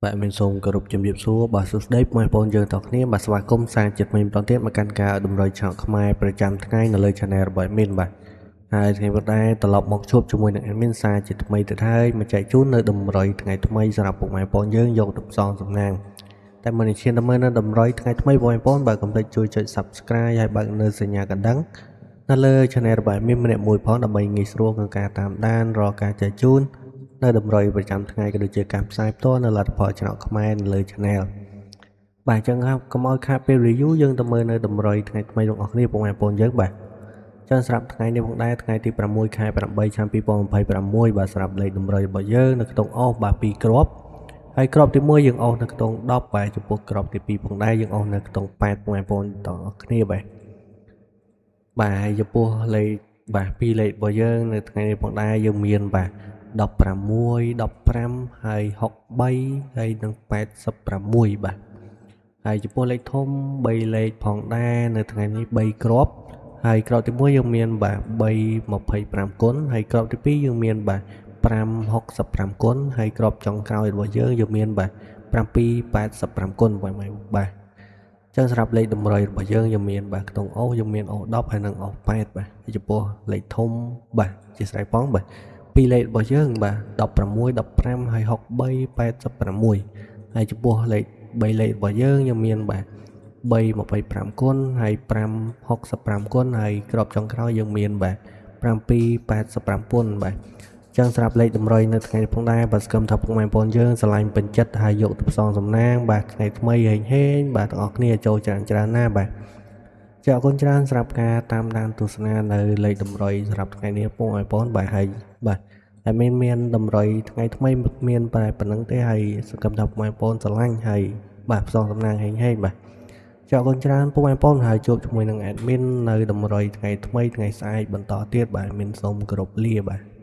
Bạn mình dùng groupជំរាបសួរបាទសួស្តីបងប្អូនយើងទាំងគ្នាបាទស្វាគមន៍សារចិត្តមិញបន្តទៀតមកកាន់ការតម្រុយឆោតខ្មែរប្រចាំថ្ងៃនៅលើ Channel របស់ Admin បាទហើយថ្ងៃនេះដែរត្រឡប់មកជួបជាមួយនឹង Admin សារជាថ្មីទៅហើយមកចែកជូននៅតម្រុយថ្ងៃថ្មីសម្រាប់ពុកម៉ែបងប្អូនយើងយកទៅផ្សងសំណាងតែមុននឹងឈានទៅមើលនៅតម្រុយថ្ងៃថ្មីបងប្អូនបាទកុំភ្លេចជួយចុច Subscribe ហើយបើកនៅសញ្ញាកណ្ដឹងនៅលើ Channel របស់ Admin ម្នាក់មួយផងដើម្បីងាយស្រួលក្នុងការតាមដានរាល់ការចែកជូននៅតម្រុយប្រចាំថ្ងៃក៏ដូចជាការផ្សាយផ្ទាល់នៅលទ្ធផលច្រកខ្មែរនៅលើ Channel បាទអញ្ចឹងហើយកុំឲ្យខាតពេល review យើងទៅមើលនៅតម្រុយថ្ងៃថ្មីរបស់គ្នាបងប្អូនយើងបាទចឹងសម្រាប់ថ្ងៃនេះផងដែរថ្ងៃទី6ខែ8ឆ្នាំ2026បាទសម្រាប់លេខតម្រុយរបស់យើងនៅក្នុងអស់បាទ2គ្រាប់ហើយគ្រាប់ទី1យើងអស់នៅក្នុង10បាទចំពោះគ្រាប់ទី2ផងដែរយើងអស់នៅក្នុង8បងប្អូនទាំងអស់គ្នាបាទហើយចំពោះលេខបាទ2លេខរបស់យើងនៅថ្ងៃនេះផងដែរយើងមានបាទ16 15ហើយ63ហើយនិង86បាទហើយចំពោះលេខធំ3លេខផងដែរនៅថ្ងៃនេះ3គ្រាប់ហើយគ្រាប់ទី1យើងមានបាទ325គុណហើយគ្រាប់ទី2យើងមានបាទ565គុណហើយគ្រាប់ចុងក្រោយរបស់យើងមានបាទ785គុណបាទចឹងសម្រាប់លេខតម្រុយរបស់យើងមានបាទក្នុងអូសយើងមានអូស10ហើយនិងអូស8បាទចំពោះលេខធំបាទជាស្រ័យផងបាទពីរលេខរបស់យើងបាទ16 15ហើយ63 86ហើយចំពោះលេខ3លេខរបស់យើងមានបាទ325គុណហើយ565គុណហើយក្របចុងក្រោយយើងមានបាទ785គុណបាទចឹងសម្រាប់លេខតម្រុយនៅថ្ងៃនេះផងដែរបាទស្គមថាពុកម៉ែបងប្អូនយើងឆ្លាញ់ពេញចិត្តហើយយកទៅផ្សងសំណាងបាទថ្ងៃថ្មីហេងបាទទាំងអស់គ្នាចូលច្រើនណាស់បាទចាអរគុណច្រើនសម្រាប់ការតាមដានទស្សនានៅលេខតម្រុយសម្រាប់ថ្ងៃនេះពុកម៉ែបងប្អូនបាទហើយបាទតែមានតម្រុយថ្ងៃថ្មីមានតែប៉ុណ្្នឹងទេហើយសង្ឃឹមថាពុកម៉ែបងប្អូនឆ្លាញ់ហើយបាទផ្សងសំណាងហេងបាទចាអរគុណច្រើនពុកម៉ែបងប្អូនហើយជួបជាមួយនឹង admin នៅតម្រុយថ្ងៃថ្មីថ្ងៃស្អែកបន្តទៀតបាទadminសូមគោរពលាបាទ